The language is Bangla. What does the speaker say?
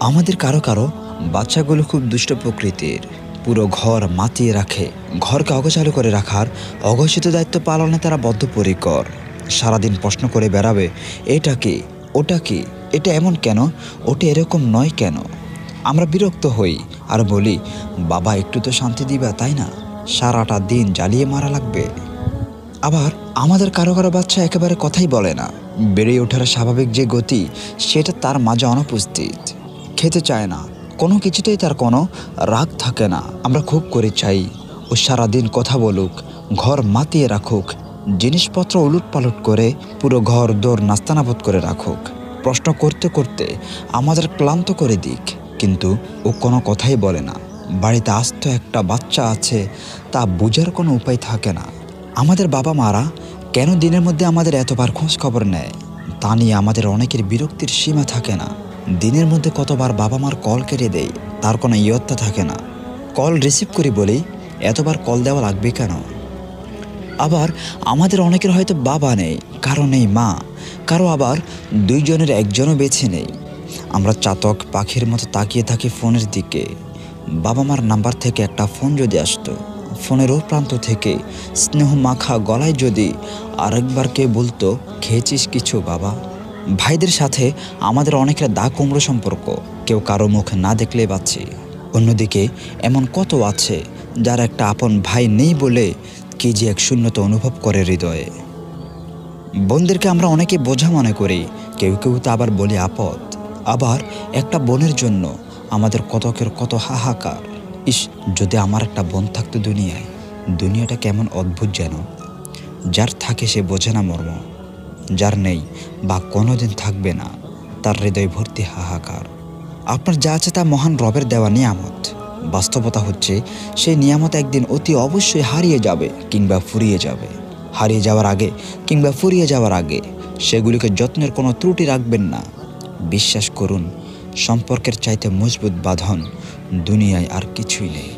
আমাদের কারো কারো বাচ্চাগুলো খুব দুষ্ট প্রকৃতির, পুরো ঘর মাতিয়ে রাখে। ঘরকে অগোছালো করে রাখার অঘোষিত দায়িত্ব পালনে তারা বদ্ধপরিকর। সারাদিন প্রশ্ন করে বেড়াবে, এটা কি, ওটা কি, এটা এমন কেন, ওটা এরকম নয় কেন। আমরা বিরক্ত হই আর বলি, বাবা একটু তো শান্তি দিবা, তাই না? সারাটা দিন জ্বালিয়ে মারা লাগবে। আবার আমাদের কারো কারো বাচ্চা একেবারে কথাই বলে না। বেড়ে ওঠার স্বাভাবিক যে গতি, সেটা তার মাঝে অনুপস্থিত। খেতে চায় না, কোনো কিছুতেই তার কোনো রাগ থাকে না। আমরা খুব করে চাই ও সারাদিন কথা বলুক, ঘর মাতিয়ে রাখুক, জিনিসপত্র উলটপালট করে পুরো ঘর দৌড় নাস্তানাবুদ করে রাখুক, প্রশ্ন করতে করতে আমাদের ক্লান্ত করে দিক। কিন্তু ও কোনো কথাই বলে না। বাড়িতে আস্ত একটা বাচ্চা আছে, তা বোঝার কোনো উপায় থাকে না। আমাদের বাবা মারা কেন দিনের মধ্যে আমাদের এতবার খোঁজ খবর নেয়, তা নিয়ে আমাদের অনেকের বিরক্তির সীমা থাকে না। দিনের মধ্যে কতবার বাবা মার কল কেটে দেয়, তার কোনো ইয়ত্তা থাকে না। কল রিসিভ করি বলেই এতবার কল দেওয়া লাগবে কেন? আবার আমাদের অনেকের হয়তো বাবা নেই, কারো নেই মা, কারো আবার দুইজনের একজনও বেছে নেই। আমরা চাতক পাখির মতো তাকিয়ে থাকি ফোনের দিকে। বাবা মার নাম্বার থেকে একটা ফোন যদি আসতো, ফোনের ও প্রান্ত থেকে স্নেহ মাখা গলায় যদি আরেকবার কে বলতো, খেয়েছিস কিছু বাবা? ভাইদের সাথে আমাদের অনেকের দা কুমড়ো সম্পর্ক, কেউ কারো মুখ না দেখলেই বাঁচে। অন্যদিকে এমন কত আছে যার একটা আপন ভাই নেই বলে কি যে এক শূন্যতা অনুভব করে হৃদয়ে। বোনদেরকে আমরা অনেকে বোঝা মনে করি, কেউ কেউ তা আবার বলি আপদ। আবার একটা বোনের জন্য আমাদের কতকের কত হাহাকার। ইস, যদি আমার একটা বোন থাকতো দুনিয়ায়, দুনিয়াটা কেমন অদ্ভুত যেন। যার থাকে সে বোঝে না মর্ম, যার নেই বা কোনোদিন থাকবে না, তার হৃদয় ভর্তি হাহাকার। আপনার যা আছে তা মহান রবের দেওয়া নিয়ামত। বাস্তবতা হচ্ছে সেই নিয়ামত একদিন অতি অবশ্যই হারিয়ে যাবে কিংবা ফুরিয়ে যাবে। হারিয়ে যাওয়ার আগে কিংবা ফুরিয়ে যাওয়ার আগে সেগুলিকে যত্নের কোনো ত্রুটি রাখবেন না। বিশ্বাস করুন, সম্পর্কের চাইতে মজবুত বাঁধন দুনিয়ায় আর কিছুই নেই।